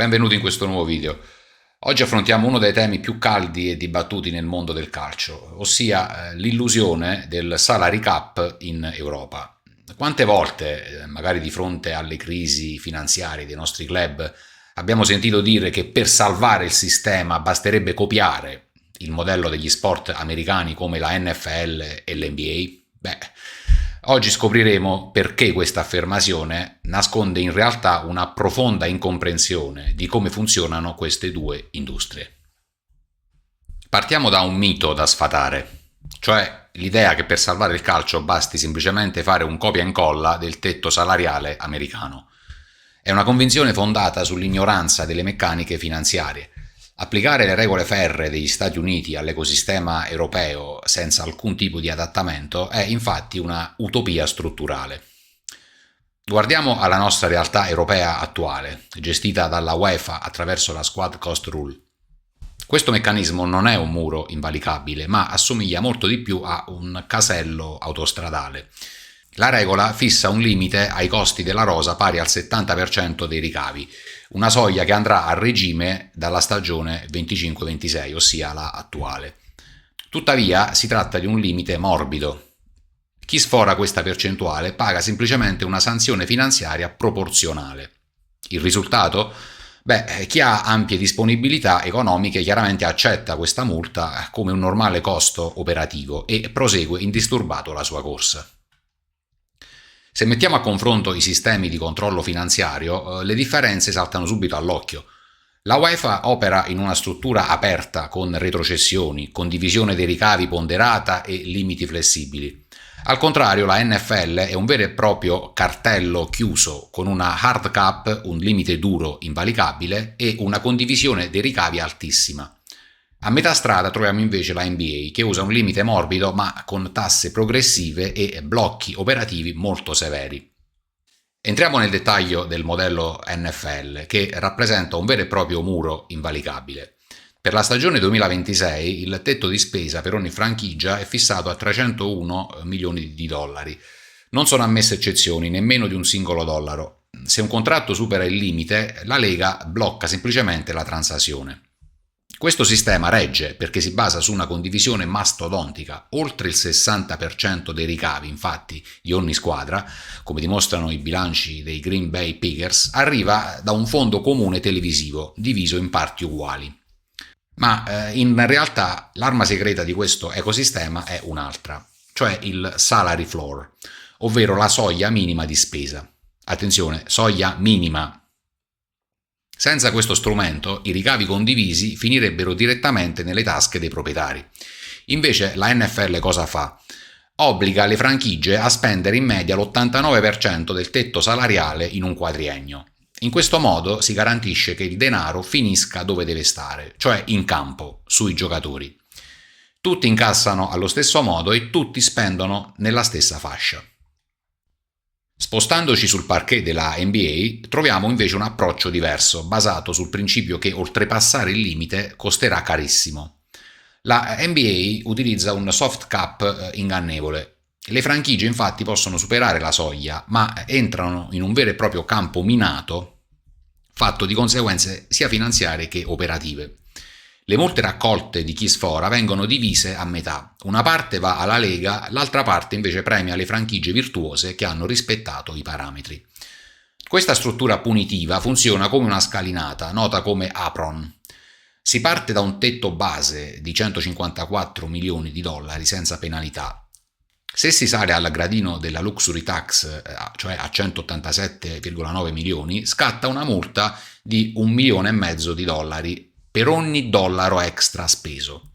Benvenuti in questo nuovo video. Oggi affrontiamo uno dei temi più caldi e dibattuti nel mondo del calcio, ossia l'illusione del salary cap in Europa. Quante volte, magari di fronte alle crisi finanziarie dei nostri club, abbiamo sentito dire che per salvare il sistema basterebbe copiare il modello degli sport americani come la NFL e l'NBA? Oggi scopriremo perché questa affermazione nasconde in realtà una profonda incomprensione di come funzionano queste due industrie. Partiamo da un mito da sfatare, cioè l'idea che per salvare il calcio basti semplicemente fare un copia e incolla del tetto salariale americano. È una convinzione fondata sull'ignoranza delle meccaniche finanziarie. Applicare le regole ferree degli Stati Uniti all'ecosistema europeo senza alcun tipo di adattamento è infatti una utopia strutturale. Guardiamo alla nostra realtà europea attuale, gestita dalla UEFA attraverso la Squad Cost Rule. Questo meccanismo non è un muro invalicabile, ma assomiglia molto di più a un casello autostradale. La regola fissa un limite ai costi della rosa pari al 70% dei ricavi, una soglia che andrà a regime dalla stagione 25-26, ossia la attuale. Tuttavia si tratta di un limite morbido. Chi sfora questa percentuale paga semplicemente una sanzione finanziaria proporzionale. Il risultato? Chi ha ampie disponibilità economiche chiaramente accetta questa multa come un normale costo operativo e prosegue indisturbato la sua corsa. Se mettiamo a confronto i sistemi di controllo finanziario, le differenze saltano subito all'occhio. La UEFA opera in una struttura aperta con retrocessioni, condivisione dei ricavi ponderata e limiti flessibili. Al contrario, la NFL è un vero e proprio cartello chiuso con una hard cap, un limite duro invalicabile e una condivisione dei ricavi altissima. A metà strada troviamo invece la NBA, che usa un limite morbido ma con tasse progressive e blocchi operativi molto severi. Entriamo nel dettaglio del modello NFL, che rappresenta un vero e proprio muro invalicabile. Per la stagione 2026 il tetto di spesa per ogni franchigia è fissato a 301 milioni di dollari. Non sono ammesse eccezioni, nemmeno di un singolo dollaro. Se un contratto supera il limite, la Lega blocca semplicemente la transazione. Questo sistema regge perché si basa su una condivisione mastodontica. Oltre il 60% dei ricavi, infatti, di ogni squadra, come dimostrano i bilanci dei Green Bay Packers, arriva da un fondo comune televisivo, diviso in parti uguali. Ma in realtà l'arma segreta di questo ecosistema è un'altra, cioè il salary floor, ovvero la soglia minima di spesa. Attenzione, soglia minima. Senza questo strumento, i ricavi condivisi finirebbero direttamente nelle tasche dei proprietari. Invece la NFL cosa fa? Obbliga le franchigie a spendere in media l'89% del tetto salariale in un quadriennio. In questo modo si garantisce che il denaro finisca dove deve stare, cioè in campo, sui giocatori. Tutti incassano allo stesso modo e tutti spendono nella stessa fascia. Spostandoci sul parquet della NBA, troviamo invece un approccio diverso, basato sul principio che oltrepassare il limite costerà carissimo. La NBA utilizza un soft cap ingannevole. Le franchigie infatti possono superare la soglia, ma entrano in un vero e proprio campo minato, fatto di conseguenze sia finanziarie che operative. Le multe raccolte di chi sfora vengono divise a metà. Una parte va alla Lega, l'altra parte invece premia le franchigie virtuose che hanno rispettato i parametri. Questa struttura punitiva funziona come una scalinata, nota come apron. Si parte da un tetto base di 154 milioni di dollari senza penalità. Se si sale al gradino della luxury tax, cioè a 187,9 milioni, scatta una multa di 1,5 milioni di dollari per ogni dollaro extra speso.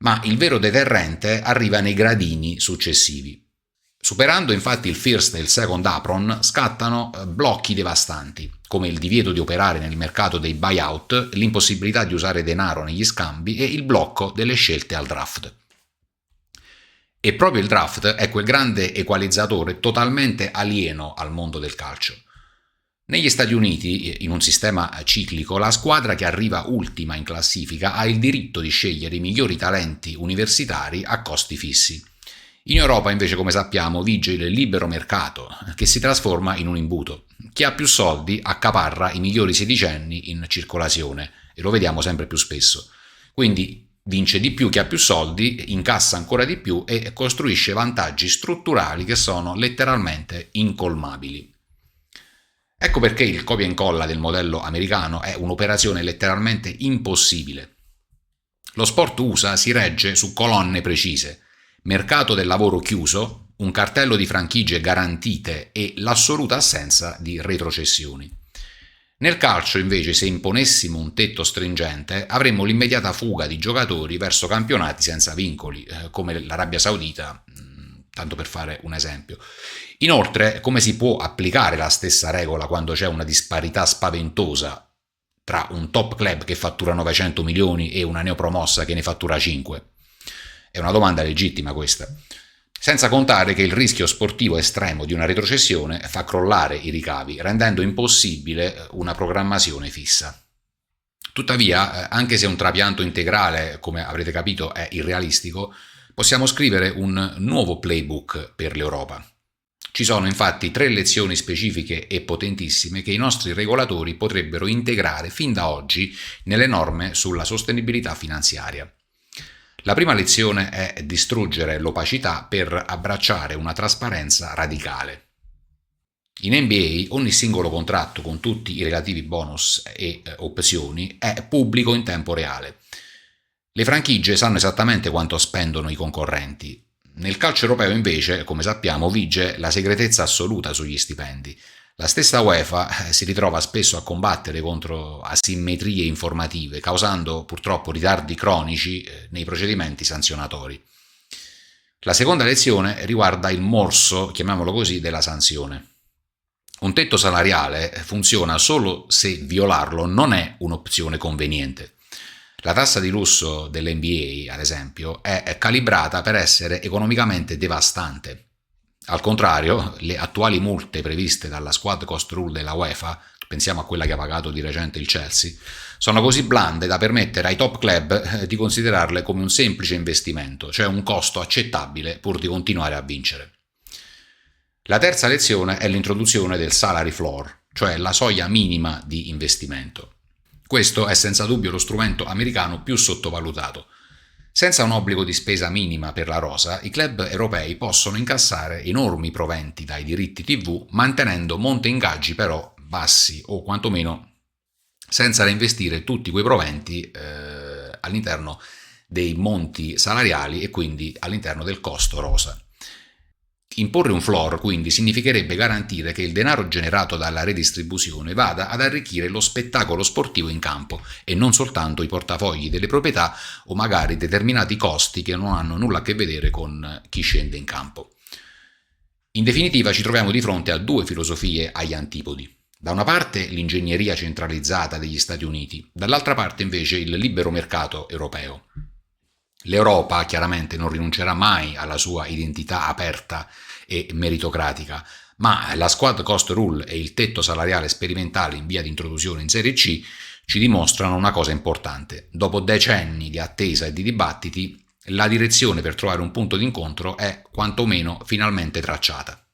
Ma il vero deterrente arriva nei gradini successivi. Superando infatti il first e il second apron, scattano blocchi devastanti, come il divieto di operare nel mercato dei buyout, l'impossibilità di usare denaro negli scambi e il blocco delle scelte al draft. E proprio il draft è quel grande equalizzatore totalmente alieno al mondo del calcio. Negli Stati Uniti, in un sistema ciclico, la squadra che arriva ultima in classifica ha il diritto di scegliere i migliori talenti universitari a costi fissi. In Europa invece, come sappiamo, vige il libero mercato, che si trasforma in un imbuto. Chi ha più soldi accaparra i migliori sedicenni in circolazione, e lo vediamo sempre più spesso. Quindi vince di più chi ha più soldi, incassa ancora di più e costruisce vantaggi strutturali che sono letteralmente incolmabili. Ecco perché il copia e incolla del modello americano è un'operazione letteralmente impossibile. Lo sport USA si regge su colonne precise: mercato del lavoro chiuso, un cartello di franchigie garantite e l'assoluta assenza di retrocessioni. Nel calcio, invece, se imponessimo un tetto stringente, avremmo l'immediata fuga di giocatori verso campionati senza vincoli, come l'Arabia Saudita, tanto per fare un esempio. Inoltre, come si può applicare la stessa regola quando c'è una disparità spaventosa tra un top club che fattura 900 milioni e una neopromossa che ne fattura 5? È una domanda legittima questa. Senza contare che il rischio sportivo estremo di una retrocessione fa crollare i ricavi, rendendo impossibile una programmazione fissa. Tuttavia, anche se un trapianto integrale, come avrete capito, è irrealistico, possiamo scrivere un nuovo playbook per l'Europa. Ci sono infatti 3 lezioni specifiche e potentissime che i nostri regolatori potrebbero integrare fin da oggi nelle norme sulla sostenibilità finanziaria. La prima lezione è distruggere l'opacità per abbracciare una trasparenza radicale. In NBA ogni singolo contratto con tutti i relativi bonus e opzioni è pubblico in tempo reale. Le franchigie sanno esattamente quanto spendono i concorrenti. Nel calcio europeo invece, come sappiamo, vige la segretezza assoluta sugli stipendi. La stessa UEFA si ritrova spesso a combattere contro asimmetrie informative, causando purtroppo ritardi cronici nei procedimenti sanzionatori. La seconda lezione riguarda il morso, chiamiamolo così, della sanzione. Un tetto salariale funziona solo se violarlo non è un'opzione conveniente. La tassa di lusso dell'NBA, ad esempio, è calibrata per essere economicamente devastante. Al contrario, le attuali multe previste dalla squad cost rule della UEFA, pensiamo a quella che ha pagato di recente il Chelsea, sono così blande da permettere ai top club di considerarle come un semplice investimento, cioè un costo accettabile pur di continuare a vincere. La terza lezione è l'introduzione del salary floor, cioè la soglia minima di investimento. Questo è senza dubbio lo strumento americano più sottovalutato. Senza un obbligo di spesa minima per la rosa, i club europei possono incassare enormi proventi dai diritti TV, mantenendo monte ingaggi però bassi o quantomeno senza reinvestire tutti quei proventi all'interno dei monti salariali e quindi all'interno del costo rosa. Imporre un floor, quindi, significherebbe garantire che il denaro generato dalla redistribuzione vada ad arricchire lo spettacolo sportivo in campo e non soltanto i portafogli delle proprietà o magari determinati costi che non hanno nulla a che vedere con chi scende in campo. In definitiva, ci troviamo di fronte a 2 filosofie agli antipodi. Da una parte l'ingegneria centralizzata degli Stati Uniti, dall'altra parte invece il libero mercato europeo. L'Europa chiaramente non rinuncerà mai alla sua identità aperta e meritocratica, ma la squad cost rule e il tetto salariale sperimentale in via di introduzione in Serie C ci dimostrano una cosa importante. Dopo decenni di attesa e di dibattiti, la direzione per trovare un punto d'incontro è quantomeno finalmente tracciata.